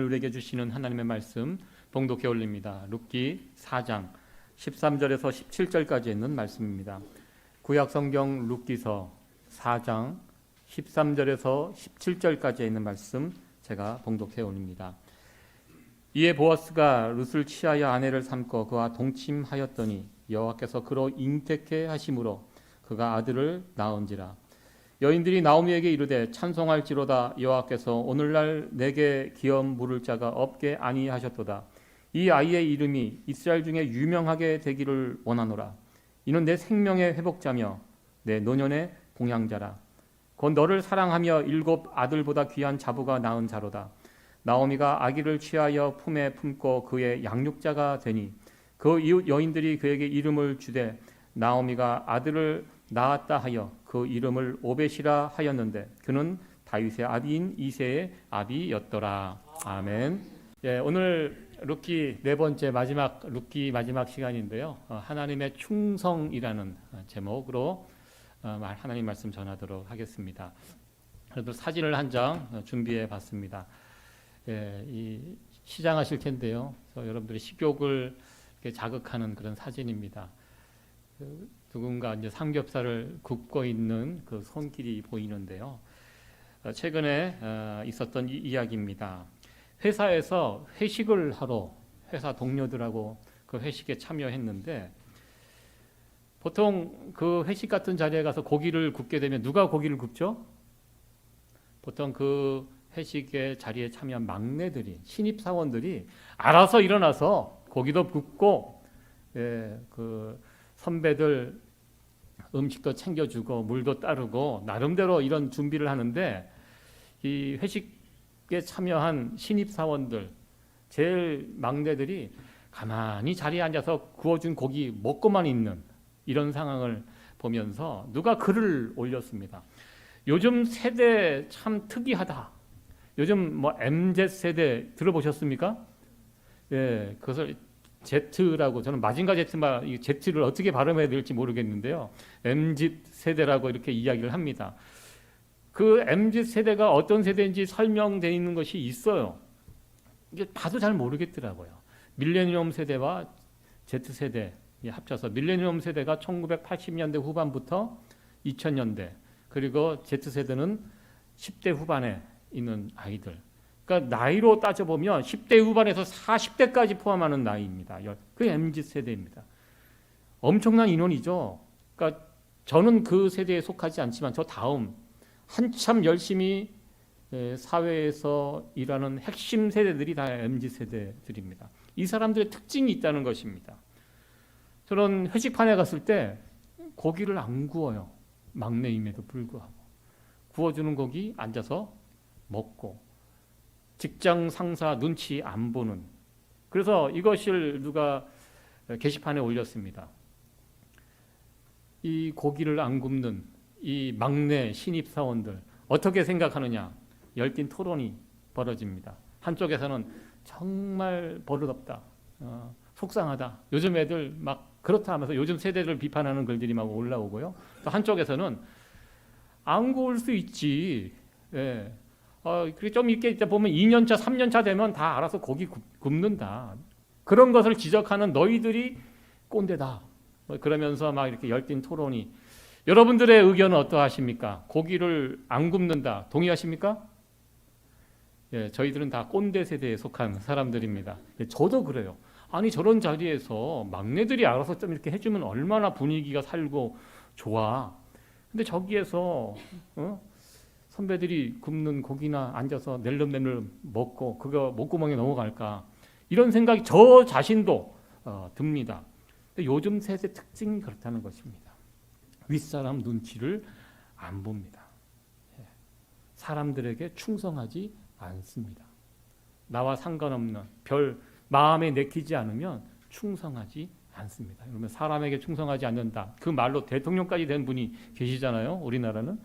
우리에게 주시는 하나님의 말씀 봉독해 올립니다. 룻기 4장 13절에서 17절까지 있는 말씀입니다. 구약 성경 룻기서 4장 13절에서 17절까지 있는 말씀 제가 봉독해 올립니다. 이에 보아스가 룻을 취하여 아내를 삼고 그와 동침하였더니 여호와께서 그로 잉태케 하심으로 그가 아들을 낳은지라. 여인들이 나오미에게 이르되 찬송할지로다. 여호와께서 오늘날 내게 기업 물을 자가 없게 아니하셨도다. 이 아이의 이름이 이스라엘 중에 유명하게 되기를 원하노라. 이는 내 생명의 회복자며 내 노년의 봉양자라. 곧 너를 사랑하며 7 아들보다 귀한 자부가 낳은 자로다. 나오미가 아기를 취하여 품에 품고 그의 양육자가 되니 그 이웃 여인들이 그에게 이름을 주되 나오미가 아들을 낳았다 하여 그 이름을 오벳이라 하였는데 그는 다윗의 아비인 이새의 아비였더라. 아멘. 오늘 룻기 네 번째 룻기 마지막 시간인데요. 하나님의 충성이라는 제목으로 하나님 말씀 전하도록 하겠습니다. 그래도 사진을 한 장 준비해 봤습니다. 이 시장하실 텐데요. 여러분들이 식욕을 자극하는 그런 사진입니다. 누군가 이제 삼겹살을 굽고 있는 그 손길이 보이는데요. 최근에 있었던 이야기입니다. 회사에서 회식을 하러 회사 동료들하고 그 회식에 참여했는데 보통 그 회식 같은 자리에 가서 고기를 굽게 되면 누가 고기를 굽죠? 보통 그 회식의 자리에 참여한 막내들이, 신입사원들이 알아서 일어나서 고기도 굽고 그 선배들 음식도 챙겨주고 물도 따르고 나름대로 이런 준비를 하는데 이 회식에 참여한 신입사원들, 제일 막내들이 가만히 자리에 앉아서 구워준 고기 먹고만 있는 이런 상황을 보면서 누가 글을 올렸습니다. 요즘 세대 참 특이하다. 요즘 뭐 MZ세대 들어보셨습니까? 그것을 Z라고, 저는 마징가 Z만 이 Z를 어떻게 발음해야 될지 모르겠는데요. MZ 세대라고 이렇게 이야기를 합니다. 그 MZ 세대가 어떤 세대인지 설명되어 있는 것이 있어요. 이게 봐도 잘 모르겠더라고요. 밀레니엄 세대와 Z 세대 합쳐서 밀레니엄 세대가 1980년대 후반부터 2000년대, 그리고 Z 세대는 10대 후반에 있는 아이들. 그러니까 나이로 따져보면 10대 후반에서 40대까지 포함하는 나이입니다. 그게 MZ 세대입니다. 엄청난 인원이죠. 그러니까 저는 그 세대에 속하지 않지만 저 다음 한참 열심히 사회에서 일하는 핵심 세대들이 다 MZ 세대들입니다. 이 사람들의 특징이 있다는 것입니다. 저는 회식판에 갔을 때 고기를 안 구워요. 막내임에도 불구하고. 구워주는 고기 앉아서 먹고 직장 상사 눈치 안 보는. 그래서 이것을 누가 게시판에 올렸습니다. 이 고기를 안 굽는 이 막내 신입사원들 어떻게 생각하느냐. 열띤 토론이 벌어집니다. 한쪽에서는 정말 버릇없다, 속상하다, 요즘 애들 막 그렇다 하면서 요즘 세대를 비판하는 글들이 막 올라오고요. 또 한쪽에서는 안 구울 수 있지. 좀 이렇게 보면 2년차, 3년차 되면 다 알아서 고기 굽는다. 그런 것을 지적하는 너희들이 꼰대다. 그러면서 막 이렇게 열띤 토론이. 여러분들의 의견은 어떠하십니까? 고기를 안 굽는다. 동의하십니까? 저희들은 다 꼰대 세대에 속한 사람들입니다. 저도 그래요. 아니 저런 자리에서 막내들이 알아서 좀 이렇게 해주면 얼마나 분위기가 살고 좋아. 근데 저기에서 선배들이 굽는 고기나 앉아서 낼름낼름 먹고 그거 목구멍에 넘어갈까, 이런 생각이 저 자신도 듭니다. 근데 요즘 세대 특징이 그렇다는 것입니다. 윗사람 눈치를 안 봅니다. 사람들에게 충성하지 않습니다. 나와 상관없는 별 마음에 내키지 않으면 충성하지 않습니다. 그러면 사람에게 충성하지 않는다. 그 말로 대통령까지 된 분이 계시잖아요. 우리나라는.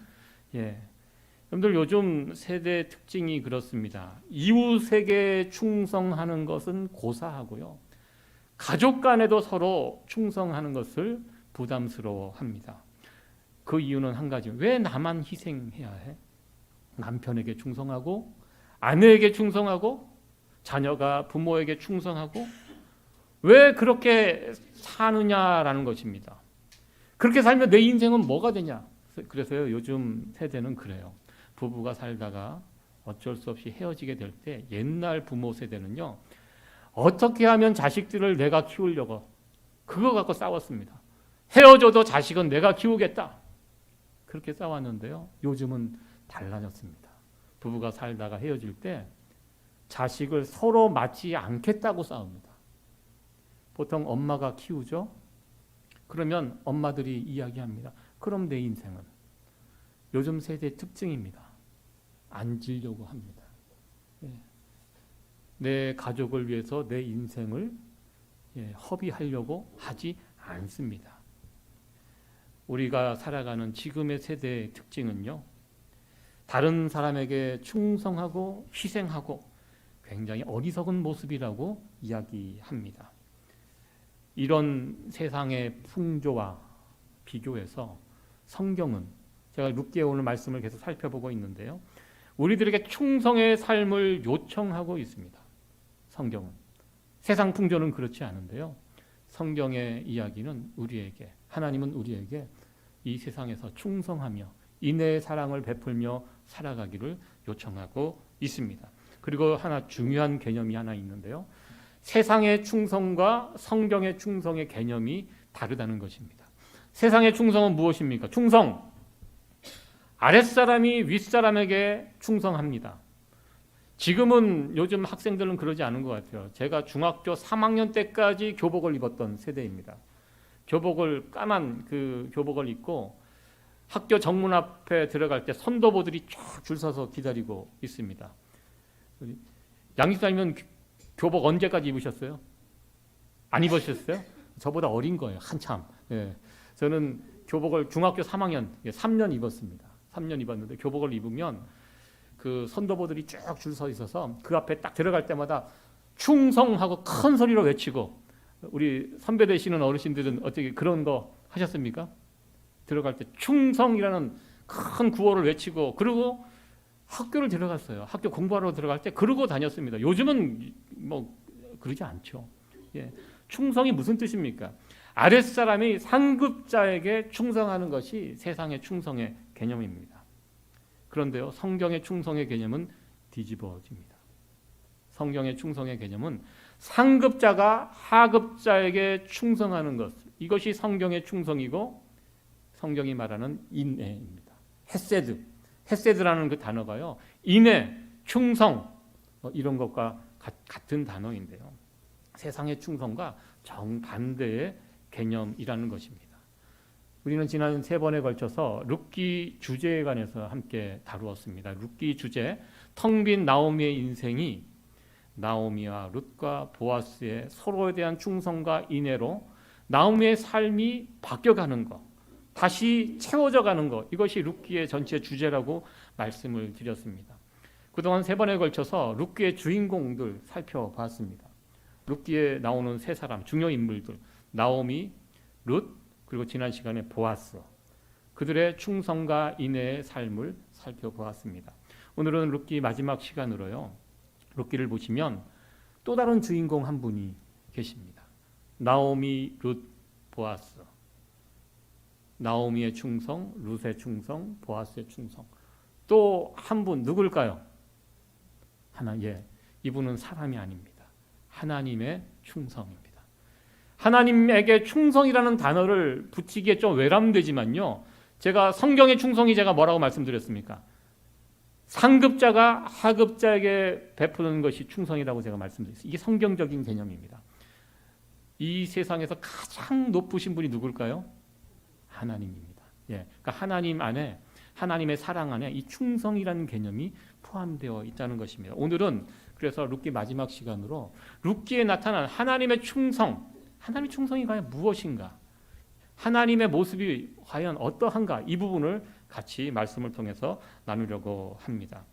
여러분들 요즘 세대 특징이 그렇습니다. 이웃에게 충성하는 것은 고사하고요. 가족 간에도 서로 충성하는 것을 부담스러워합니다. 그 이유는 한 가지. 왜 나만 희생해야 해? 남편에게 충성하고 아내에게 충성하고 자녀가 부모에게 충성하고 왜 그렇게 사느냐라는 것입니다. 그렇게 살면 내 인생은 뭐가 되냐? 그래서요, 요즘 세대는 그래요. 부부가 살다가 어쩔 수 없이 헤어지게 될 때 옛날 부모 세대는요, 어떻게 하면 자식들을 내가 키우려고 그거 갖고 싸웠습니다. 헤어져도 자식은 내가 키우겠다. 그렇게 싸웠는데요. 요즘은 달라졌습니다. 부부가 살다가 헤어질 때 자식을 서로 맞지 않겠다고 싸웁니다. 보통 엄마가 키우죠. 그러면 엄마들이 이야기합니다. 그럼 내 인생은? 요즘 세대의 특징입니다. 안 지려고 합니다. 내 가족을 위해서 내 인생을 허비하려고 하지 않습니다. 우리가 살아가는 지금의 세대의 특징은요, 다른 사람에게 충성하고 희생하고 굉장히 어리석은 모습이라고 이야기합니다. 이런 세상의 풍조와 비교해서 성경은, 제가 룻기에 오늘 말씀을 계속 살펴보고 있는데요, 우리들에게 충성의 삶을 요청하고 있습니다. 성경은. 세상 풍조는 그렇지 않은데요, 성경의 이야기는 우리에게, 하나님은 우리에게 이 세상에서 충성하며 인내의 사랑을 베풀며 살아가기를 요청하고 있습니다. 그리고 하나 중요한 개념이 하나 있는데요, 세상의 충성과 성경의 충성의 개념이 다르다는 것입니다. 세상의 충성은 무엇입니까? 충성! 아랫사람이 윗사람에게 충성합니다. 지금은 요즘 학생들은 그러지 않은 것 같아요. 제가 중학교 3학년 때까지 교복을 입었던 세대입니다. 교복을, 까만 그 교복을 입고 학교 정문 앞에 들어갈 때 선도부들이 쫙 줄 서서 기다리고 있습니다. 양집사님은 교복 언제까지 입으셨어요? 안 입으셨어요? 저보다 어린 거예요. 한참. 저는 교복을 중학교 3학년, 3년 입었습니다. 3년 입었는데 교복을 입으면 그 선도부들이 쭉 줄 서 있어서 그 앞에 딱 들어갈 때마다 충성하고 큰 소리로 외치고, 우리 선배 되시는 어르신들은 어떻게 그런 거 하셨습니까? 들어갈 때 충성이라는 큰 구호를 외치고, 그리고 학교를 들어갔어요. 학교 공부하러 들어갈 때 그러고 다녔습니다. 요즘은 뭐 그러지 않죠. 충성이 무슨 뜻입니까? 아랫사람이 상급자에게 충성하는 것이 세상의 충성의 개념입니다. 그런데요, 성경의 충성의 개념은 뒤집어집니다. 성경의 충성의 개념은 상급자가 하급자에게 충성하는 것, 이것이 성경의 충성이고 성경이 말하는 인애입니다. 헤세드라는 그 단어가요, 인애, 충성 이런 것과 같은 단어인데요, 세상의 충성과 정반대의 개념이라는 것입니다. 우리는 지난 3번에 걸쳐서 룻기 주제에 관해서 함께 다루었습니다. 룻기 주제, 텅 빈 나오미의 인생이 나오미와 룻과 보아스의 서로에 대한 충성과 인애로 나오미의 삶이 바뀌어가는 것, 다시 채워져 가는 것, 이것이 룻기의 전체 주제라고 말씀을 드렸습니다. 그동안 3번에 걸쳐서 룻기의 주인공들 살펴봤습니다. 룻기에 나오는 3사람, 중요 인물들, 나오미, 룻, 그리고 지난 시간에 보아스, 그들의 충성과 인애의 삶을 살펴보았습니다. 오늘은 룻기 마지막 시간으로요, 룻기를 보시면 또 다른 주인공 한 분이 계십니다. 나오미, 룻, 보아스. 나오미의 충성, 룻의 충성, 보아스의 충성. 또 한 분 누굴까요? 이분은 사람이 아닙니다. 하나님의 충성입니다. 하나님에게 충성이라는 단어를 붙이기에 좀 외람되지만요, 제가 성경의 충성이 제가 뭐라고 말씀드렸습니까? 상급자가 하급자에게 베푸는 것이 충성이라고 제가 말씀드렸어요. 이게 성경적인 개념입니다. 이 세상에서 가장 높으신 분이 누굴까요? 하나님입니다. 그러니까 하나님 안에, 하나님의 사랑 안에 이 충성이라는 개념이 포함되어 있다는 것입니다. 오늘은 그래서 룻기 마지막 시간으로 룻기에 나타난 하나님의 충성, 하나님의 충성이 과연 무엇인가, 하나님의 모습이 과연 어떠한가, 이 부분을 같이 말씀을 통해서 나누려고 합니다.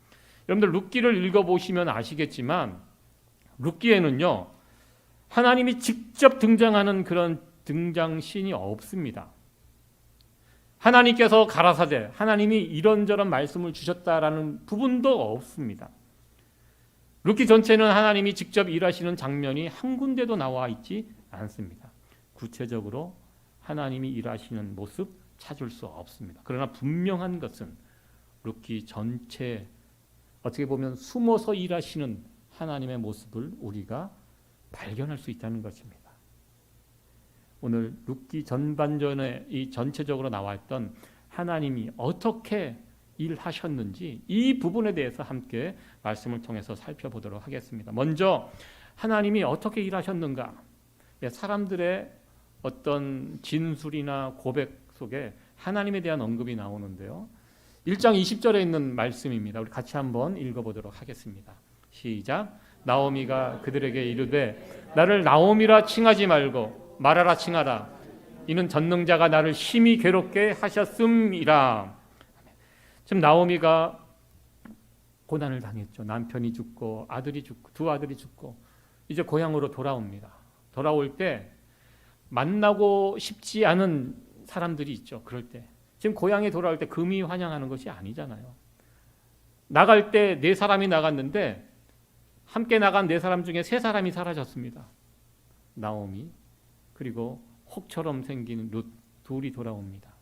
여러분들 룻기를 읽어보시면 아시겠지만 룻기에는요, 하나님이 직접 등장하는 그런 등장신이 없습니다. 하나님께서 가라사대, 하나님이 이런저런 말씀을 주셨다라는 부분도 없습니다. 룻기 전체는 하나님이 직접 일하시는 장면이 한 군데도 나와 있지 않습니다. 구체적으로 하나님이 일하시는 모습 찾을 수 없습니다. 그러나 분명한 것은 룻기 전체 어떻게 보면 숨어서 일하시는 하나님의 모습을 우리가 발견할 수 있다는 것입니다. 오늘 룻기 전반전에 이 전체적으로 나왔던 하나님이 어떻게 일하셨는지 이 부분에 대해서 함께 말씀을 통해서 살펴보도록 하겠습니다. 먼저 하나님이 어떻게 일하셨는가? 사람들의 어떤 진술이나 고백 속에 하나님에 대한 언급이 나오는데요. 1장 20절에 있는 말씀입니다. 우리 같이 한번 읽어보도록 하겠습니다. 시작. 나오미가 그들에게 이르되 나를 나오미라 칭하지 말고 마라라 칭하라. 이는 전능자가 나를 심히 괴롭게 하셨음이라. 지금 나오미가 고난을 당했죠. 남편이 죽고 아들이 죽고 두 아들이 죽고 이제 고향으로 돌아옵니다. 돌아올 때 만나고 싶지 않은 사람들이 있죠. 그럴 때 지금 고향에 돌아올 때 금이 환영하는 것이 아니잖아요. 나갈 때 4사람이 나갔는데 함께 나간 4사람 중에 3사람이 사라졌습니다. 나오미 그리고 혹처럼 생긴 룻 둘이 돌아옵니다.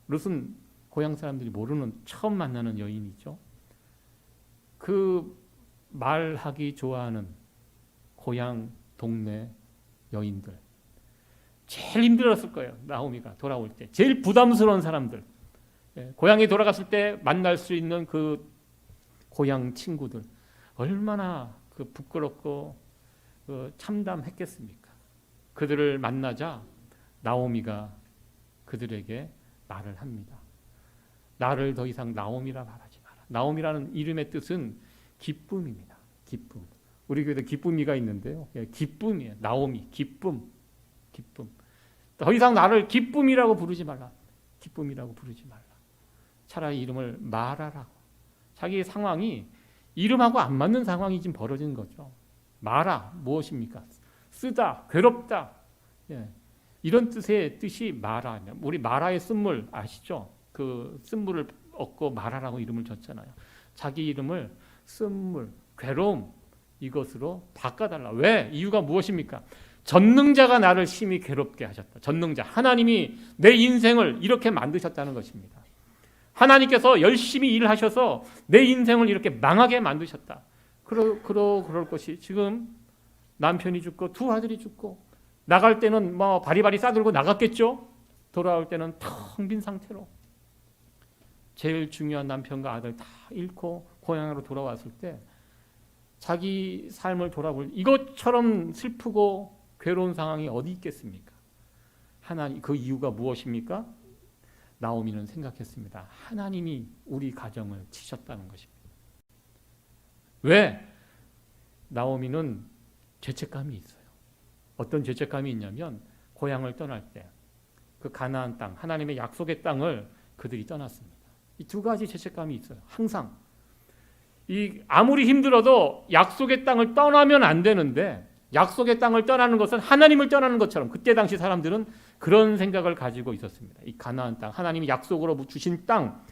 룻은 고향 사람들이 모르는 처음 만나는 여인이죠. 그 말하기 좋아하는 고향 동네 여인들 제일 힘들었을 거예요. 나오미가 돌아올 때 제일 부담스러운 사람들, 고향에 돌아갔을 때 만날 수 있는 그 고향 친구들 얼마나 그 부끄럽고 참담했겠습니까? 그들을 만나자 나오미가 그들에게 말을 합니다. 나를 더 이상 나오미라 말하지 마라. 나오미라는 이름의 뜻은 기쁨입니다. 기쁨. 우리 교회도 기쁨이가 있는데요. 기쁨이에요. 나오미, 기쁨. 기쁨. 더 이상 나를 기쁨이라고 부르지 말라. 기쁨이라고 부르지 말라. 차라리 이름을 마라라고. 자기 상황이 이름하고 안 맞는 상황이 지금 벌어진 거죠. 마라 무엇입니까? 쓰다, 괴롭다. 이런 뜻이 마라. 우리 마라의 쓴물 아시죠? 그 쓴물을 얻고 마라라고 이름을 줬잖아요. 자기 이름을 쓴물, 괴로움 이것으로 바꿔달라. 왜? 이유가 무엇입니까? 전능자가 나를 심히 괴롭게 하셨다. 전능자 하나님이 내 인생을 이렇게 만드셨다는 것입니다. 하나님께서 열심히 일하셔서 내 인생을 이렇게 망하게 만드셨다. 그럴 것이 지금 남편이 죽고 두 아들이 죽고 나갈 때는 뭐 바리바리 싸들고 나갔겠죠. 돌아올 때는 텅 빈 상태로 제일 중요한 남편과 아들 다 잃고 고향으로 돌아왔을 때 자기 삶을 돌아볼 이것처럼 슬프고 괴로운 상황이 어디 있겠습니까? 하나님 그 이유가 무엇입니까? 나오미는 생각했습니다. 하나님이 우리 가정을 치셨다는 것입니다. 왜? 나오미는 죄책감이 있어요. 어떤 죄책감이 있냐면 고향을 떠날 때 그 가나안 땅, 하나님의 약속의 땅을 그들이 떠났습니다. 이 두 가지 죄책감이 있어요. 항상 이 아무리 힘들어도 약속의 땅을 떠나면 안 되는데 약속의 땅을 떠나는 것은 하나님을 떠나는 것처럼 그때 당시 사람들은 그런 생각을 가지고 있었습니다. 이 가나안 땅, 하나님이 약속으로 주신 땅,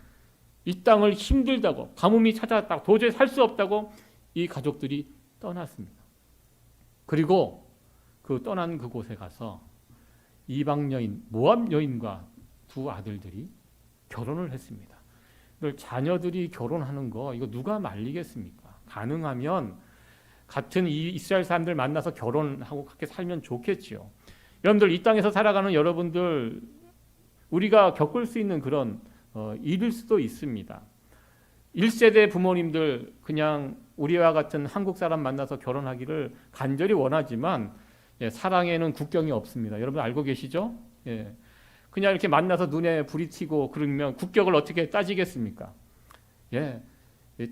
이 땅을 힘들다고 가뭄이 찾아왔다고 도저히 살 수 없다고 이 가족들이 떠났습니다. 그리고 그 떠난 그곳에 가서 이방 여인, 모압 여인과 두 아들들이 결혼을 했습니다. 자녀들이 결혼하는 거 이거 누가 말리겠습니까? 가능하면 같은 이 이스라엘 사람들 만나서 결혼하고 그렇게 살면 좋겠지요. 여러분들 이 땅에서 살아가는 여러분들 우리가 겪을 수 있는 그런 일일 수도 있습니다. 1세대 부모님들 그냥 우리와 같은 한국 사람 만나서 결혼하기를 간절히 원하지만 사랑에는 국경이 없습니다. 여러분 알고 계시죠? 그냥 이렇게 만나서 눈에 불이 튀고 그러면 국격을 어떻게 따지겠습니까?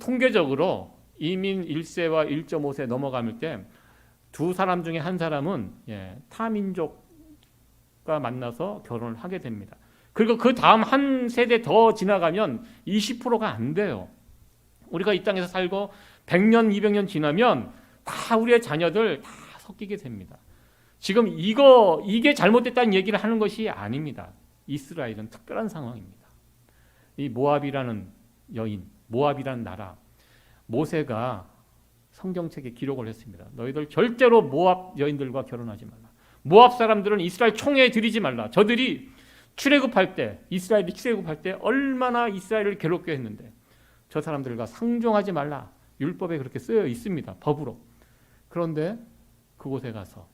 통계적으로 이민 1세와 1.5세 넘어갈 때 두 사람 중에 한 사람은 타민족과 만나서 결혼을 하게 됩니다. 그리고 그 다음 한 세대 더 지나가면 20%가 안 돼요. 우리가 이 땅에서 살고 100년, 200년 지나면 다 우리의 자녀들 다 섞이게 됩니다. 지금 이게 잘못됐다는 얘기를 하는 것이 아닙니다. 이스라엘은 특별한 상황입니다. 이 모압이라는 여인, 모압이라는 나라, 모세가 성경책에 기록을 했습니다. 너희들 절대로 모압 여인들과 결혼하지 말라. 모압 사람들은 이스라엘 총회에 들이지 말라. 저들이 출애굽할 때, 이스라엘이 출애굽할 때 얼마나 이스라엘을 괴롭게 했는데 저 사람들과 상종하지 말라. 율법에 그렇게 쓰여 있습니다. 법으로. 그런데 그곳에 가서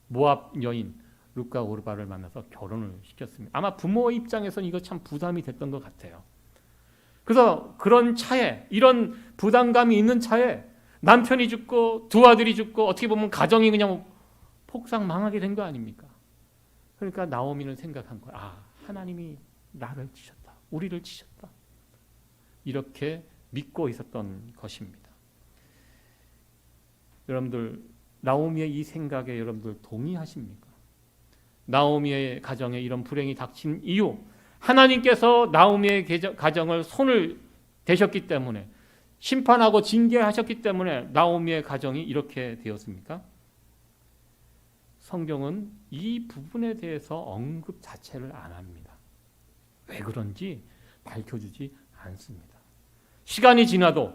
모압 여인 룻과 오르바를 만나서 결혼을 시켰습니다. 아마 부모의 입장에서는 이거 참 부담이 됐던 것 같아요. 그래서 그런 차에, 이런 부담감이 있는 차에 남편이 죽고 두 아들이 죽고 어떻게 보면 가정이 그냥 폭삭 망하게 된 거 아닙니까? 그러니까 나오미는 생각한 거야. 아, 하나님이 나를 치셨다. 우리를 치셨다. 이렇게 믿고 있었던 것입니다. 여러분들, 나오미의 이 생각에 여러분들 동의하십니까? 나오미의 가정에 이런 불행이 닥친 이유, 하나님께서 나오미의 가정을 손을 대셨기 때문에, 심판하고 징계하셨기 때문에 나오미의 가정이 이렇게 되었습니까? 성경은 이 부분에 대해서 언급 자체를 안 합니다. 왜 그런지 밝혀주지 않습니다. 시간이 지나도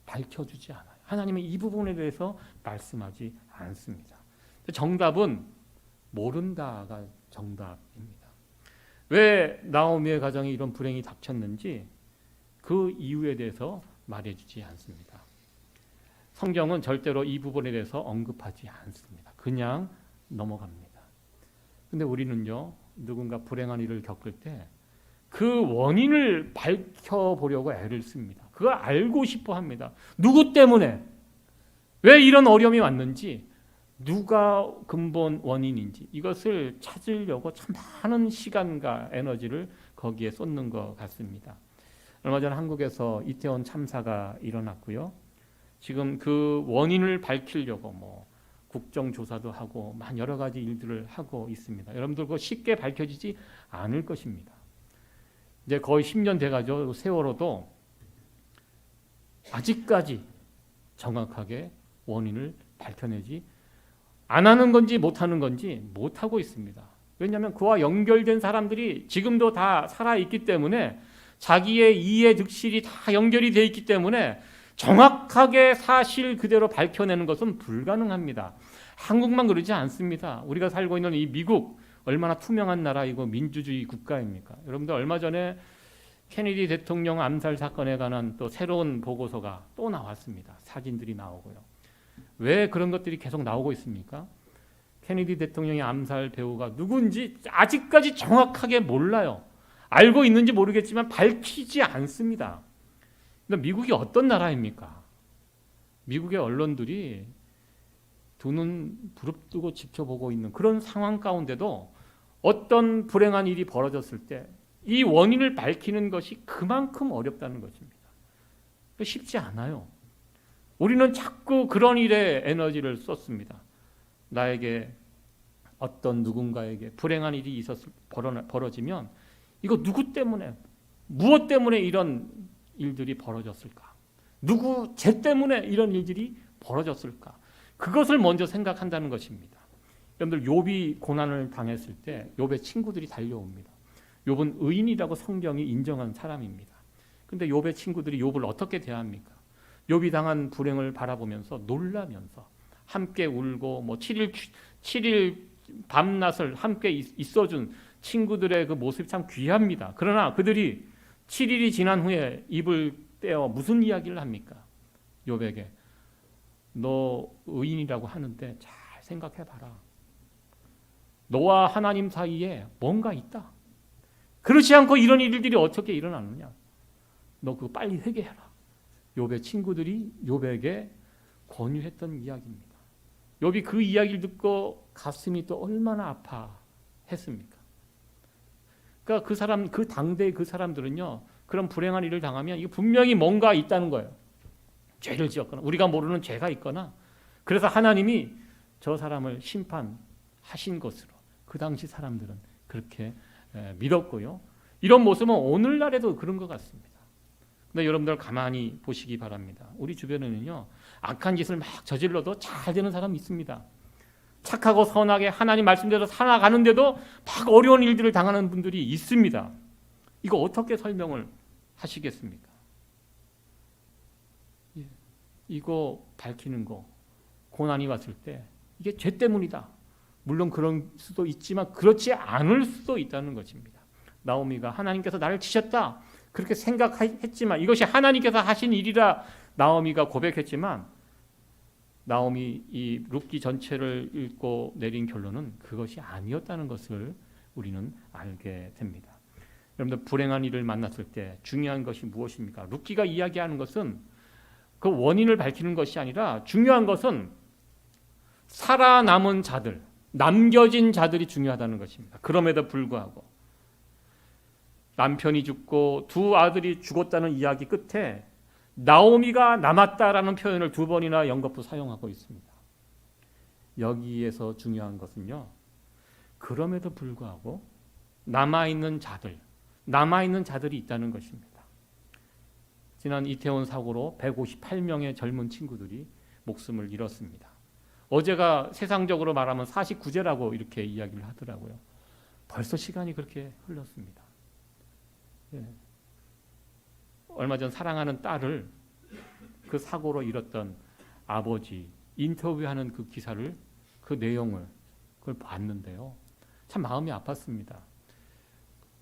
밝혀주지 않아요. 하나님은 이 부분에 대해서 말씀하지 않습니다. 정답은 모른다가 정답입니다. 왜 나오미의 가정에 이런 불행이 닥쳤는지 그 이유에 대해서 말해주지 않습니다. 성경은 절대로 이 부분에 대해서 언급하지 않습니다. 그냥 넘어갑니다. 근데 우리는요, 누군가 불행한 일을 겪을 때 그 원인을 밝혀보려고 애를 씁니다. 그걸 알고 싶어 합니다. 누구 때문에, 왜 이런 어려움이 왔는지, 누가 근본 원인인지 이것을 찾으려고 참 많은 시간과 에너지를 거기에 쏟는 것 같습니다. 얼마 전 한국에서 이태원 참사가 일어났고요. 지금 그 원인을 밝히려고 국정조사도 하고 여러 가지 일들을 하고 있습니다. 여러분들 그거 쉽게 밝혀지지 않을 것입니다. 이제 거의 10년 돼가죠. 세월호도 아직까지 정확하게 원인을 밝혀내지 안 하는 건지 못하는 건지 못하고 있습니다. 왜냐하면 그와 연결된 사람들이 지금도 다 살아있기 때문에 자기의 이해 득실이 다 연결이 되어 있기 때문에 정확하게 사실 그대로 밝혀내는 것은 불가능합니다. 한국만 그러지 않습니다. 우리가 살고 있는 이 미국 얼마나 투명한 나라이고 민주주의 국가입니까? 여러분들 얼마 전에 케네디 대통령 암살 사건에 관한 또 새로운 보고서가 또 나왔습니다. 사진들이 나오고요. 왜 그런 것들이 계속 나오고 있습니까? 케네디 대통령의 암살 배우가 누군지 아직까지 정확하게 몰라요. 알고 있는지 모르겠지만 밝히지 않습니다. 그러니까 미국이 어떤 나라입니까? 미국의 언론들이 두 눈 부릅뜨고 지켜보고 있는 그런 상황 가운데도 어떤 불행한 일이 벌어졌을 때 이 원인을 밝히는 것이 그만큼 어렵다는 것입니다. 쉽지 않아요. 우리는 자꾸 그런 일에 에너지를 쏟습니다. 나에게 어떤 누군가에게 불행한 일이 벌어지면 이거 누구 때문에, 무엇 때문에 이런 일들이 벌어졌을까? 누구 죄 때문에 이런 일들이 벌어졌을까? 그것을 먼저 생각한다는 것입니다. 여러분들 욥이 고난을 당했을 때 욥의 친구들이 달려옵니다. 욥은 의인이라고 성경이 인정한 사람입니다. 그런데 욥의 친구들이 욥을 어떻게 대합니까? 욥이 당한 불행을 바라보면서 놀라면서 함께 울고 7일 밤낮을 함께 있어준 친구들의 그 모습이 참 귀합니다. 그러나 그들이 7일이 지난 후에 입을 떼어 무슨 이야기를 합니까? 욥에게 너 의인이라고 하는데 잘 생각해봐라. 너와 하나님 사이에 뭔가 있다. 그렇지 않고 이런 일들이 어떻게 일어나느냐? 너 그거 빨리 회개해라. 욥의 친구들이 욥에게 권유했던 이야기입니다. 욥이 그 이야기를 듣고 가슴이 또 얼마나 아파했습니까? 그러니까 그 당대의 그 사람들은요, 그런 불행한 일을 당하면 이거 분명히 뭔가 있다는 거예요. 죄를 지었거나 우리가 모르는 죄가 있거나, 그래서 하나님이 저 사람을 심판하신 것으로 그 당시 사람들은 그렇게 믿었고요. 이런 모습은 오늘날에도 그런 것 같습니다. 근데 여러분들 가만히 보시기 바랍니다. 우리 주변에는요, 악한 짓을 막 저질러도 잘 되는 사람이 있습니다. 착하고 선하게 하나님 말씀대로 살아가는데도 막 어려운 일들을 당하는 분들이 있습니다. 이거 어떻게 설명을 하시겠습니까? 이거 밝히는 거, 고난이 왔을 때 이게 죄 때문이다. 물론 그런 수도 있지만 그렇지 않을 수도 있다는 것입니다. 나오미가 하나님께서 나를 치셨다 그렇게 생각했지만 이것이 하나님께서 하신 일이라 나오미가 고백했지만 나오미 이 룻기 전체를 읽고 내린 결론은 그것이 아니었다는 것을 우리는 알게 됩니다. 여러분들 불행한 일을 만났을 때 중요한 것이 무엇입니까? 룻기가 이야기하는 것은 그 원인을 밝히는 것이 아니라 중요한 것은 살아남은 자들, 남겨진 자들이 중요하다는 것입니다. 그럼에도 불구하고 남편이 죽고 두 아들이 죽었다는 이야기 끝에 나오미가 남았다라는 표현을 2번이나 연거푸 사용하고 있습니다. 여기에서 중요한 것은요. 그럼에도 불구하고 남아있는 자들이 있다는 것입니다. 지난 이태원 사고로 158명의 젊은 친구들이 목숨을 잃었습니다. 어제가 세상적으로 말하면 49제라고 이렇게 이야기를 하더라고요. 벌써 시간이 그렇게 흘렀습니다. 예. 얼마 전 사랑하는 딸을 그 사고로 잃었던 아버지 인터뷰하는 그 기사를 그 내용을 그걸 봤는데요. 참 마음이 아팠습니다.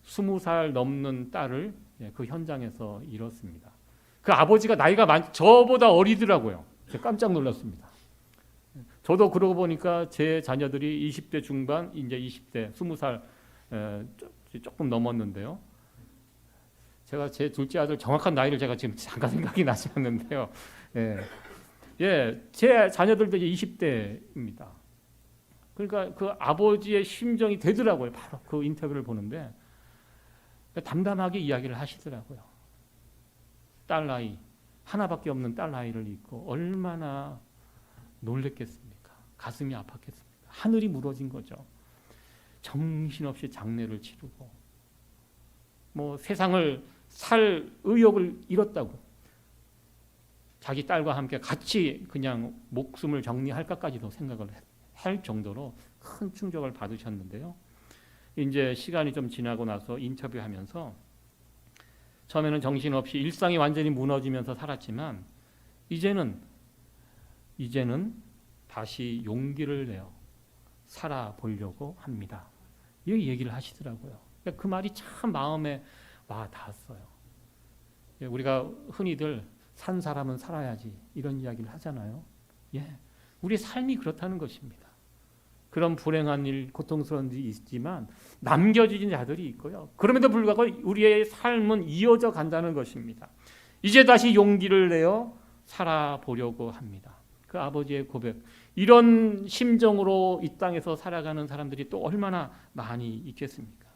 20살 넘는 딸을 그 현장에서 잃었습니다. 그 아버지가 나이가 저보다 어리더라고요. 제가 깜짝 놀랐습니다. 저도 그러고 보니까 제 자녀들이 20대 중반, 이제 20대, 20살 조금 넘었는데요. 제가 제 둘째 아들 정확한 나이를 제가 지금 잠깐 생각이 나지 않는데요. 제 자녀들도 이제 20대입니다. 그러니까 그 아버지의 심정이 되더라고요. 바로 그 인터뷰를 보는데 담담하게 이야기를 하시더라고요. 딸 나이, 하나밖에 없는 딸 나이를 잊고 얼마나 놀랬겠습니까? 가슴이 아팠겠습니까? 하늘이 무너진 거죠. 정신없이 장례를 치르고 뭐 세상을 살 의욕을 잃었다고 자기 딸과 함께 같이 그냥 목숨을 정리할까까지도 생각을 할 정도로 큰 충격을 받으셨는데요. 이제 시간이 좀 지나고 나서 인터뷰하면서 처음에는 정신없이 일상이 완전히 무너지면서 살았지만 이제는 다시 용기를 내어 살아보려고 합니다. 이 얘기를 하시더라고요. 그 말이 참 마음에 와 닿았어요. 우리가 흔히들 산 사람은 살아야지 이런 이야기를 하잖아요. 우리의 삶이 그렇다는 것입니다. 그런 불행한 일, 고통스러운 일이 있지만 남겨진 자들이 있고요. 그럼에도 불구하고 우리의 삶은 이어져 간다는 것입니다. 이제 다시 용기를 내어 살아보려고 합니다. 그 아버지의 고백, 이런 심정으로 이 땅에서 살아가는 사람들이 또 얼마나 많이 있겠습니까?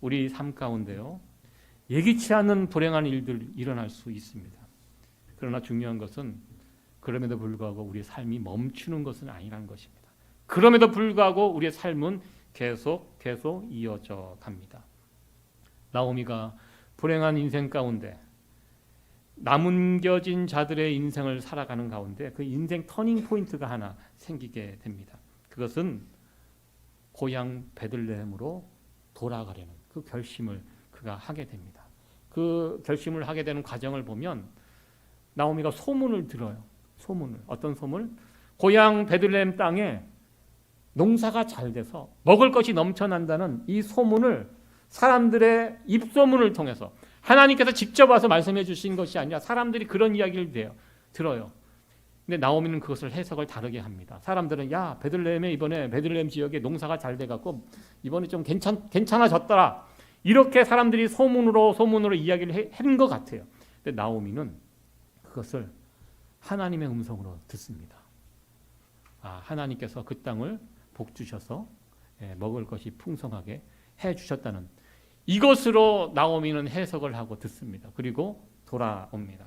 우리 삶 가운데요. 예기치 않은 불행한 일들 일어날 수 있습니다. 그러나 중요한 것은 그럼에도 불구하고 우리의 삶이 멈추는 것은 아니라는 것입니다. 그럼에도 불구하고 우리의 삶은 계속 이어져 갑니다. 나오미가 불행한 인생 가운데 남겨진 자들의 인생을 살아가는 가운데 그 인생 터닝 포인트가 하나 생기게 됩니다. 그것은 고향 베들레헴으로 돌아가려는 그 결심을 그가 하게 됩니다. 그 결심을 하게 되는 과정을 보면 나오미가 소문을 들어요. 어떤 소문? 고향 베들레헴 땅에 농사가 잘 돼서 먹을 것이 넘쳐난다는 이 소문을 사람들의 입소문을 통해서 하나님께서 직접 와서 말씀해 주신 것이 아니라 사람들이 그런 이야기를 들어요. 근데 나오미는 그것을 해석을 다르게 합니다. 사람들은 야 베들레헴에 이번에 베들레헴 지역에 농사가 잘 돼갖고 이번에 좀 괜찮아졌더라. 이렇게 사람들이 소문으로 이야기를 한 것 같아요. 근데 나오미는 그것을 하나님의 음성으로 듣습니다. 하나님께서 그 땅을 복 주셔서 먹을 것이 풍성하게 해 주셨다는 이것으로 나오미는 해석을 하고 듣습니다. 그리고 돌아옵니다.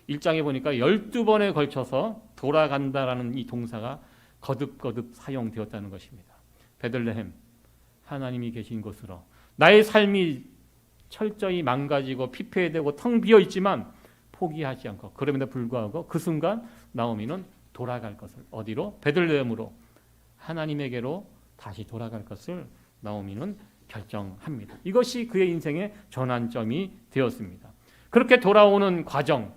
1장에 보니까 12번에 걸쳐서 돌아간다라는 이 동사가 거듭 사용되었다는 것입니다. 베들레헴, 하나님이 계신 곳으로 나의 삶이 철저히 망가지고 피폐되고 텅 비어 있지만 포기하지 않고 그럼에도 불구하고 그 순간 나오미는 돌아갈 것을 어디로? 베들레헴으로 하나님에게로 다시 돌아갈 것을 나오미는 결정합니다. 이것이 그의 인생의 전환점이 되었습니다. 그렇게 돌아오는 과정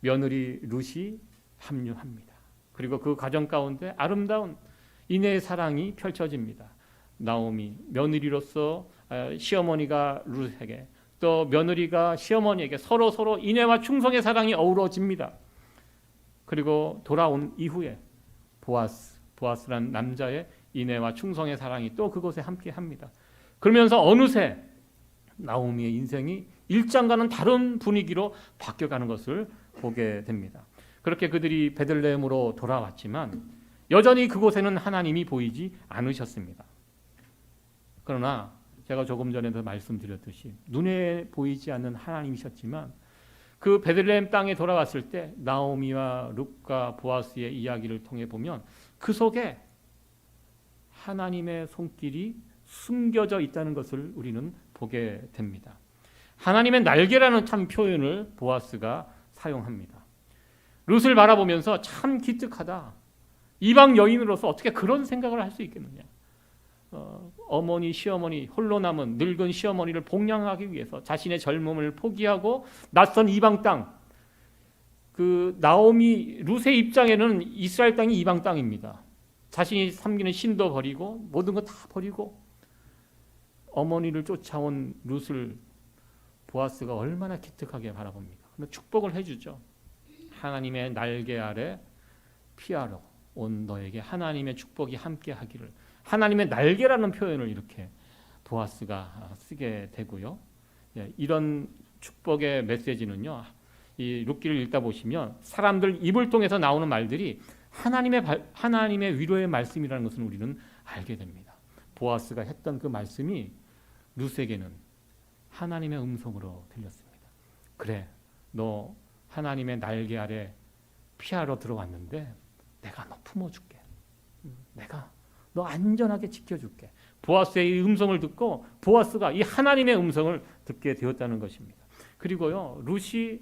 며느리 룻이 합류합니다. 그리고 그 가정 가운데 아름다운 이내의 사랑이 펼쳐집니다. 나오미 며느리로서 시어머니가 룻에게, 또 며느리가 시어머니에게 서로 인애와 충성의 사랑이 어우러집니다. 그리고 돌아온 이후에 보아스라는 남자의 인애와 충성의 사랑이 또 그곳에 함께합니다. 그러면서 어느새 나오미의 인생이 일장과는 다른 분위기로 바뀌어가는 것을 보게 됩니다. 그렇게 그들이 베들레헴으로 돌아왔지만 여전히 그곳에는 하나님이 보이지 않으셨습니다. 그러나 제가 조금 전에도 말씀드렸듯이 눈에 보이지 않는 하나님이셨지만 그 베들레헴 땅에 돌아왔을 때 나오미와 룻과 보아스의 이야기를 통해 보면 그 속에 하나님의 손길이 숨겨져 있다는 것을 우리는 보게 됩니다. 하나님의 날개라는 참 표현을 보아스가 사용합니다. 룻을 바라보면서 참 기특하다. 이방 여인으로서 어떻게 그런 생각을 할 수 있겠느냐. 어머니, 시어머니, 홀로 남은 늙은 시어머니를 복양하기 위해서 자신의 젊음을 포기하고 낯선 이방 땅, 그 나오미 룻의 입장에는 이스라엘 땅이 이방 땅입니다. 자신이 섬기는 신도 버리고 모든 거 다 버리고 어머니를 쫓아온 룻을 보아스가 얼마나 기특하게 바라봅니까? 축복을 해주죠. 하나님의 날개 아래 피하러 온 너에게 하나님의 축복이 함께하기를. 하나님의 날개라는 표현을 이렇게 보아스가 쓰게 되고요. 이런 축복의 메시지는요, 이 룻기를 읽다 보시면 사람들 입을 통해서 나오는 말들이 하나님의 위로의 말씀이라는 것을 우리는 알게 됩니다. 보아스가 했던 그 말씀이 룻에게는 하나님의 음성으로 들렸습니다. 그래, 너 하나님의 날개 아래 피하러 들어왔는데 내가 너 품어줄게. 내가 너 안전하게 지켜줄게. 보아스의 이 음성을 듣고 보아스가 이 하나님의 음성을 듣게 되었다는 것입니다. 그리고요, 룻이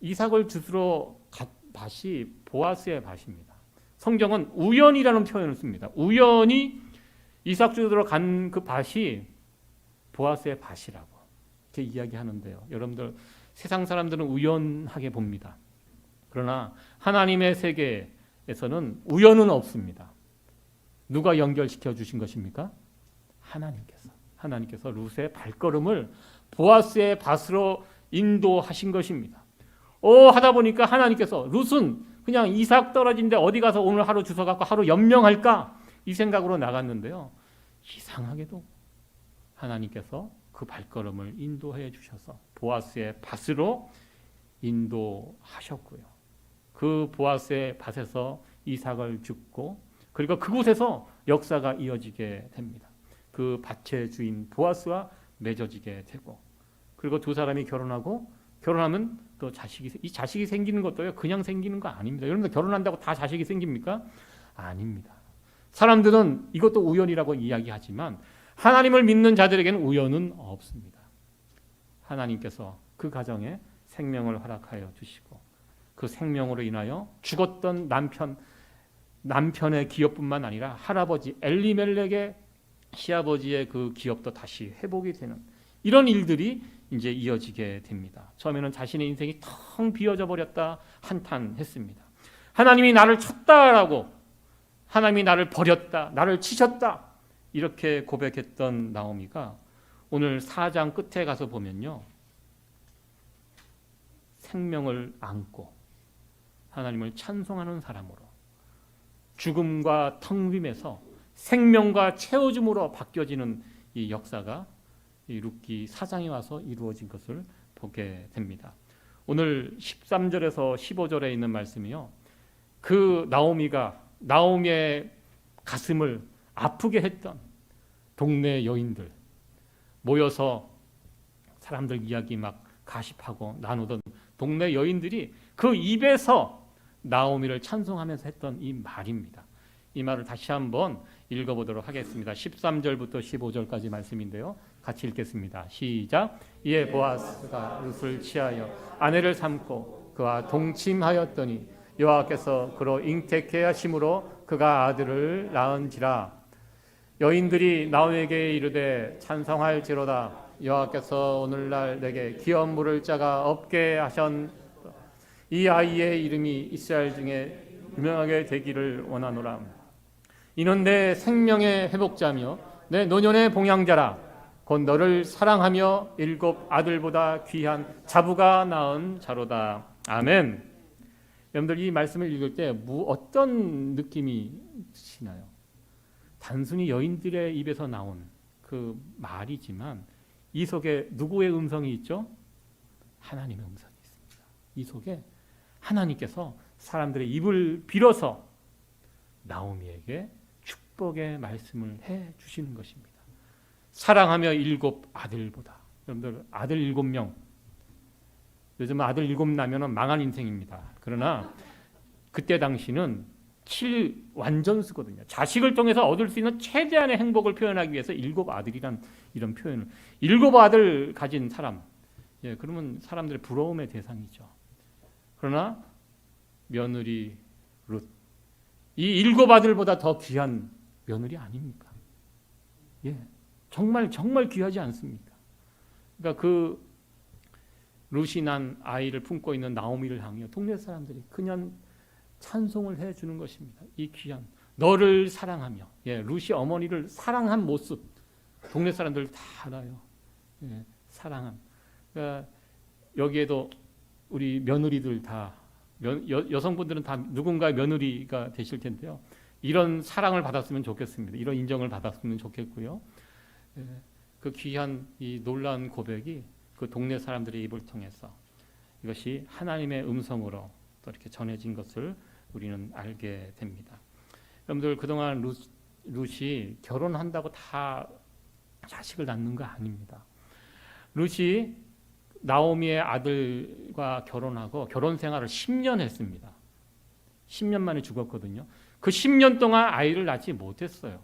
이삭을 주스러 간 밭이 보아스의 밭입니다. 성경은 우연이라는 표현을 씁니다. 우연히 이삭 주스러 간 그 밭이 보아스의 밭이라고 이렇게 이야기하는데요. 여러분들, 세상 사람들은 우연하게 봅니다. 그러나 하나님의 세계에서는 우연은 없습니다. 누가 연결시켜 주신 것입니까? 하나님께서 룻의 발걸음을 보아스의 밭으로 인도하신 것입니다. 하다 보니까 하나님께서 룻은 그냥 이삭 떨어진데 어디 가서 오늘 하루 주워 갖고 하루 연명할까 이 생각으로 나갔는데요. 이상하게도 하나님께서 그 발걸음을 인도해 주셔서 보아스의 밭으로 인도하셨고요. 그 보아스의 밭에서 이삭을 줍고 그리고 그곳에서 역사가 이어지게 됩니다. 그 밭의 주인 보아스와 맺어지게 되고 그리고 두 사람이 결혼하면 또 자식이 생기는 것도요, 그냥 생기는 거 아닙니다. 여러분들 결혼한다고 다 자식이 생깁니까? 아닙니다. 사람들은 이것도 우연이라고 이야기하지만 하나님을 믿는 자들에게는 우연은 없습니다. 하나님께서 그 가정에 생명을 허락하여 주시고 그 생명으로 인하여 죽었던 남편의 기업뿐만 아니라 할아버지 엘리멜렉의 시아버지의 그 기업도 다시 회복이 되는 이런 일들이 이제 이어지게 됩니다. 처음에는 자신의 인생이 텅 비어져 버렸다 한탄했습니다. 하나님이 나를 쳤다라고, 하나님이 나를 버렸다, 나를 치셨다 이렇게 고백했던 나오미가 오늘 4장 끝에 가서 보면요, 생명을 안고 하나님을 찬송하는 사람으로 죽음과 텅 빔에서 생명과 채워줌으로 바뀌어지는 이 역사가 이 룻기 4장에 와서 이루어진 것을 보게 됩니다. 오늘 13절에서 15절에 있는 말씀이요, 그 나오미의 가슴을 아프게 했던 동네 여인들 모여서 사람들 이야기 막 가십하고 나누던 동네 여인들이 그 입에서 나오미를 찬송하면서 했던 이 말입니다. 이 말을 다시 한번 읽어보도록 하겠습니다. 13절부터 15절까지 말씀인데요, 같이 읽겠습니다. 시작. 이에 보아스가 룻을 취하여 아내를 삼고 그와 동침하였더니 여호와께서 그로 잉태케 하심으로 그가 아들을 낳은지라. 여인들이 나오미에게 이르되 찬송할지로다. 여호와께서 오늘날 내게 기업 물을 자가 없게 하셨. 이 아이의 이름이 이스라엘 중에 유명하게 되기를 원하노라. 이는 내 생명의 회복자며 내 노년의 봉양자라. 곧 너를 사랑하며 일곱 아들보다 귀한 자부가 낳은 자로다. 아멘. 여러분들 이 말씀을 읽을 때 어떤 느낌이 드시나요? 단순히 여인들의 입에서 나온 그 말이지만 이 속에 누구의 음성이 있죠? 하나님의 음성이 있습니다. 이 속에 하나님께서 사람들의 입을 빌어서 나오미에게 축복의 말씀을 해 주시는 것입니다. 사랑하며 일곱 아들보다. 여러분들 아들 7명. 요즘 아들 7 나면은 망한 인생입니다. 그러나 그때 당시는 7 완전수거든요. 자식을 통해서 얻을 수 있는 최대한의 행복을 표현하기 위해서 7 아들이란 이런 표현을 7 아들 가진 사람. 예, 그러면 사람들의 부러움의 대상이죠. 그러나 며느리 룻, 이 7 아들보다 더 귀한 며느리 아닙니까? 예, 정말 귀하지 않습니까? 그러니까 그 룻이 난 아이를 품고 있는 나오미를 향해 동네 사람들이 그냥 찬송을 해주는 것입니다. 이 귀한 너를 사랑하며, 예, 룻이 어머니를 사랑한 모습 동네 사람들 다 알아요. 예, 사랑함. 그러니까 여기에도 우리 며느리들 다 여성분들은 다 누군가의 며느리가 되실 텐데요. 이런 사랑을 받았으면 좋겠습니다. 이런 인정을 받았으면 좋겠고요. 예, 그 귀한 이 놀라운 고백이 그 동네 사람들의 입을 통해서 이것이 하나님의 음성으로 또 이렇게 전해진 것을 우리는 알게 됩니다. 여러분들 그동안 룻이 결혼한다고 다 자식을 낳는 거 아닙니다. 룻이 나오미의 아들과 결혼하고 결혼 생활을 10년 했습니다. 10년 만에 죽었거든요. 그 10년 동안 아이를 낳지 못했어요.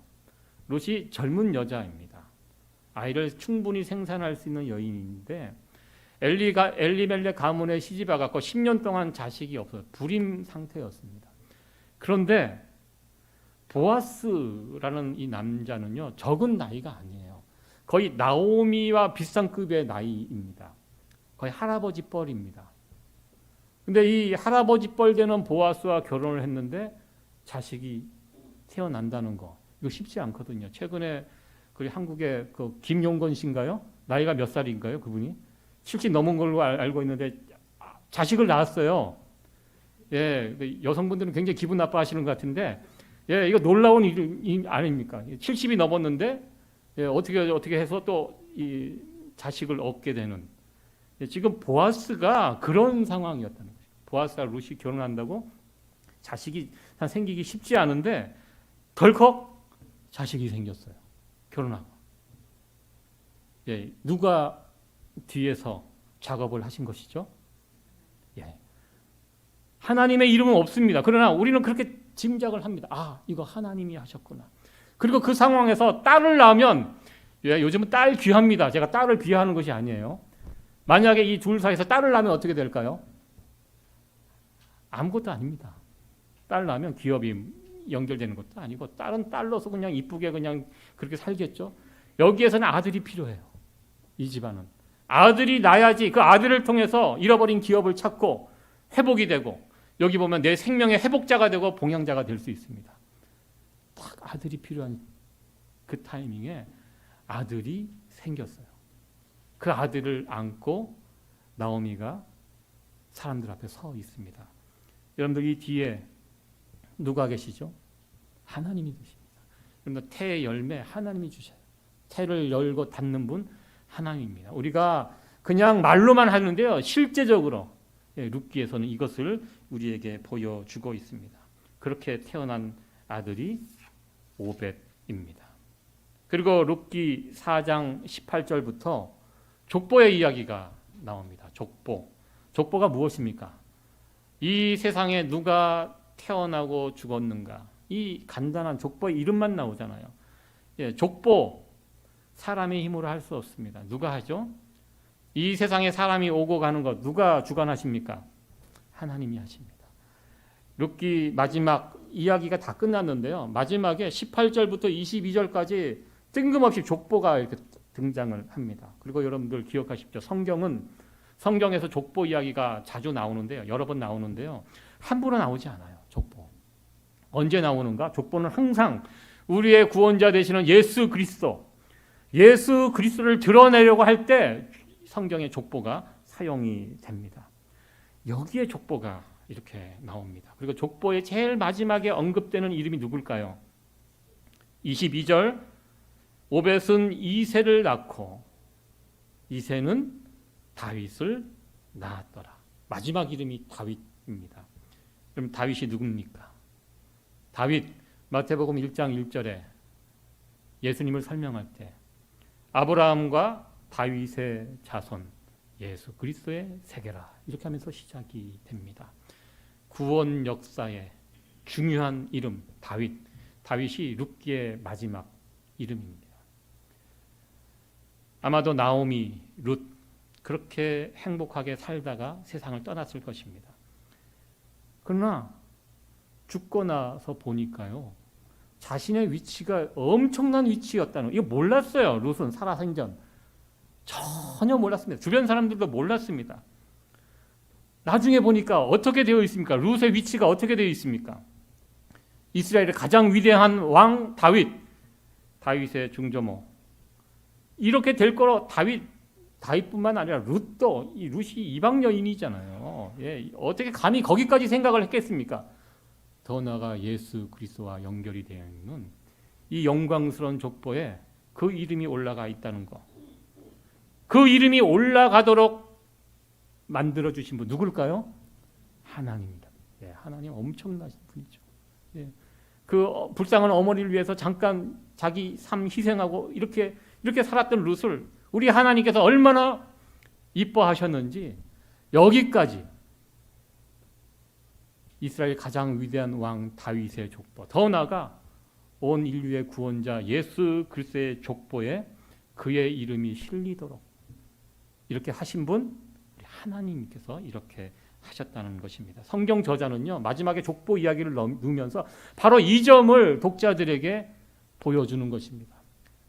룻이 젊은 여자입니다. 아이를 충분히 생산할 수 있는 여인인데 엘리멜렉 가문에 시집 와갖고 10년 동안 자식이 없어요. 불임 상태였습니다. 그런데 보아스라는 이 남자는요, 적은 나이가 아니에요. 거의 나오미와 비슷한 급의 나이입니다. 거의 할아버지 뻘입니다. 근데 이 할아버지 뻘 되는 보아스와 결혼을 했는데 자식이 태어난다는 거, 이거 쉽지 않거든요. 최근에 그 한국의 그 김용건 씨인가요? 나이가 몇 살인가요? 그분이 70 넘은 걸로 알고 있는데 자식을 낳았어요. 예, 여성분들은 굉장히 기분 나빠하시는 것 같은데, 예, 이거 놀라운 일 아닙니까? 70이 넘었는데 예, 어떻게 해서 또 이 자식을 얻게 되는. 예, 지금 보아스가 그런 상황이었다는 거죠. 보아스와 룻이 결혼한다고 자식이 생기기 쉽지 않은데 덜컥 자식이 생겼어요. 결혼하고. 예, 누가 뒤에서 작업을 하신 것이죠? 예. 하나님의 이름은 없습니다. 그러나 우리는 그렇게 짐작을 합니다. 아, 이거 하나님이 하셨구나. 그리고 그 상황에서 딸을 낳으면, 예, 요즘은 딸 귀합니다. 제가 딸을 귀하는 것이 아니에요. 만약에 이 둘 사이에서 딸을 낳으면 어떻게 될까요? 아무것도 아닙니다. 딸 낳으면 기업이 연결되는 것도 아니고 딸은 딸로서 그냥 이쁘게 그냥 그렇게 살겠죠. 여기에서는 아들이 필요해요. 이 집안은 아들이 낳아야지 그 아들을 통해서 잃어버린 기업을 찾고 회복이 되고, 여기 보면 내 생명의 회복자가 되고 봉양자가 될 수 있습니다. 딱 아들이 필요한 그 타이밍에 아들이 생겼어요. 그 아들을 안고 나오미가 사람들 앞에 서 있습니다. 여러분들 이 뒤에 누가 계시죠? 하나님이 계십니다. 여러분들 태의 열매 하나님이 주셔요. 태를 열고 닫는 분 하나님입니다. 우리가 그냥 말로만 하는데요, 실제적으로 룻기에서는 이것을 우리에게 보여주고 있습니다. 그렇게 태어난 아들이 오벳입니다. 그리고 룻기 4장 18절부터 족보의 이야기가 나옵니다. 족보가 무엇입니까? 이 세상에 누가 태어나고 죽었는가, 이 간단한 족보의 이름만 나오잖아요. 예, 족보 사람의 힘으로 할 수 없습니다. 누가 하죠? 이 세상에 사람이 오고 가는 것 누가 주관하십니까? 하나님이 하십니다. 룻기 마지막 이야기가 다 끝났는데요, 마지막에 18절부터 22절까지 뜬금없이 족보가 이렇게 등장을 합니다. 그리고 여러분들 기억하십시오. 성경은 성경에서 족보 이야기가 자주 나오는데요. 여러 번 나오는데요. 함부로 나오지 않아요. 족보. 언제 나오는가? 족보는 항상 우리의 구원자 되시는 예수 그리스도를 드러내려고 할 때 성경의 족보가 사용이 됩니다. 여기에 족보가 이렇게 나옵니다. 그리고 족보의 제일 마지막에 언급되는 이름이 누굴까요? 22절 오벳은 이새를 낳고 이새는 다윗을 낳았더라. 마지막 이름이 다윗입니다. 그럼 다윗이 누굽니까? 다윗 마태복음 1장 1절에 예수님을 설명할 때 아브라함과 다윗의 자손 예수 그리스도의 세계라 이렇게 하면서 시작이 됩니다. 구원 역사의 중요한 이름 다윗이 룻기의 마지막 이름입니다. 아마도 나오미, 룻 그렇게 행복하게 살다가 세상을 떠났을 것입니다. 그러나 죽고 나서 보니까요. 자신의 위치가 엄청난 위치였다는 이거 몰랐어요. 룻은 살아생전 전혀 몰랐습니다. 주변 사람들도 몰랐습니다. 나중에 보니까 어떻게 되어 있습니까? 룻의 위치가 어떻게 되어 있습니까? 이스라엘의 가장 위대한 왕 다윗의 중조모 이렇게 될 거로 다윗뿐만 아니라 룻도 이 룻이 이방 여인이잖아요. 예, 어떻게 감히 거기까지 생각을 했겠습니까? 더 나아가 예수 그리스도와 연결이 되어 있는 이 영광스러운 족보에 그 이름이 올라가 있다는 거. 그 이름이 올라가도록 만들어 주신 분 누굴까요? 하나님입니다. 예, 하나님 엄청나신 분이죠. 예, 그 불쌍한 어머니를 위해서 잠깐 자기 삶 희생하고 이렇게 살았던 룻을 우리 하나님께서 얼마나 이뻐하셨는지 여기까지 이스라엘 가장 위대한 왕 다윗의 족보 더 나아가 온 인류의 구원자 예수 그리스도의 족보에 그의 이름이 실리도록 이렇게 하신 분 우리 하나님께서 이렇게 하셨다는 것입니다. 성경 저자는요 마지막에 족보 이야기를 넣으면서 바로 이 점을 독자들에게 보여주는 것입니다.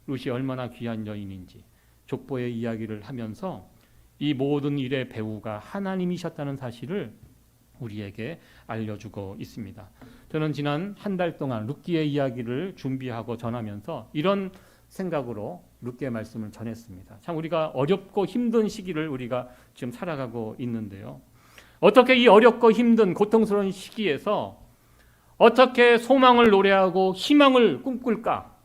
룻이 얼마나 귀한 여인인지 족보의 이야기를 하면서 이 모든 일의 배우가 하나님이셨다는 사실을 우리에게 알려주고 있습니다. 저는 지난 한 달 동안 룻기의 이야기를 준비하고 전하면서 이런 생각으로 룻기의 말씀을 전했습니다. 참 우리가 어렵고 힘든 시기를 우리가 지금 살아가고 있는데요. 어떻게 이 어렵고 힘든 고통스러운 시기에서 어떻게 소망을 노래하고 희망을 꿈꿀까?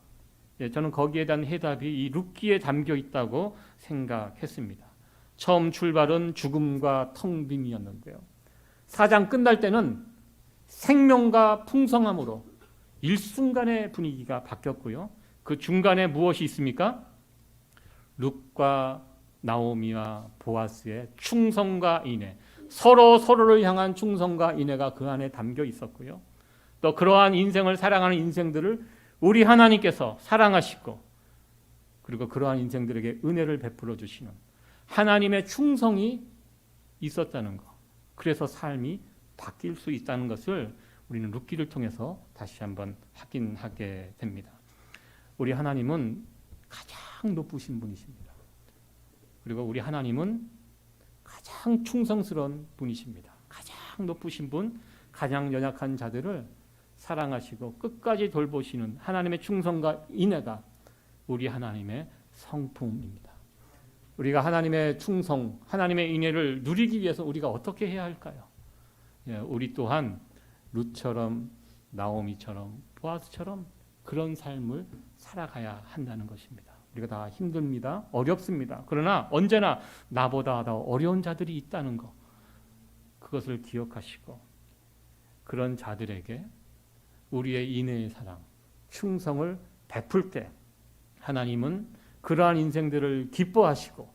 예, 저는 거기에 대한 해답이 이 룻기에 담겨 있다고 생각했습니다. 처음 출발은 죽음과 텅 빔이었는데요. 4장 끝날 때는 생명과 풍성함으로 일순간의 분위기가 바뀌었고요. 그 중간에 무엇이 있습니까? 룻과 나오미와 보아스의 충성과 인애, 서로를 향한 충성과 인애가 그 안에 담겨 있었고요. 또 그러한 인생을 살아가는 인생들을 우리 하나님께서 사랑하시고 그리고 그러한 인생들에게 은혜를 베풀어 주시는 하나님의 충성이 있었다는 것. 그래서 삶이 바뀔 수 있다는 것을 우리는 룻기를 통해서 다시 한번 확인하게 됩니다. 우리 하나님은 가장 높으신 분이십니다. 그리고 우리 하나님은 가장 충성스러운 분이십니다. 가장 높으신 분, 가장 연약한 자들을 사랑하시고 끝까지 돌보시는 하나님의 충성과 인애가 우리 하나님의 성품입니다. 우리가 하나님의 충성, 하나님의 인애를 누리기 위해서 우리가 어떻게 해야 할까요? 예, 우리 또한 룻처럼 나오미처럼 보아스처럼 그런 삶을 살아가야 한다는 것입니다. 우리가 다 힘듭니다. 어렵습니다. 그러나 언제나 나보다 더 어려운 자들이 있다는 것, 그것을 기억하시고 그런 자들에게 우리의 인애의 사랑, 충성을 베풀 때 하나님은 그러한 인생들을 기뻐하시고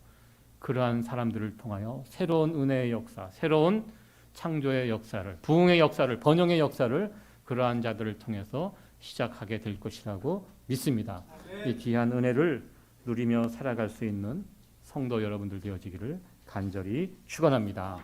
그러한 사람들을 통하여 새로운 은혜의 역사, 새로운 창조의 역사를, 부흥의 역사를, 번영의 역사를 그러한 자들을 통해서 시작하게 될 것이라고 믿습니다. 이 귀한 은혜를 누리며 살아갈 수 있는 성도 여러분들 되어지기를 간절히 축원합니다.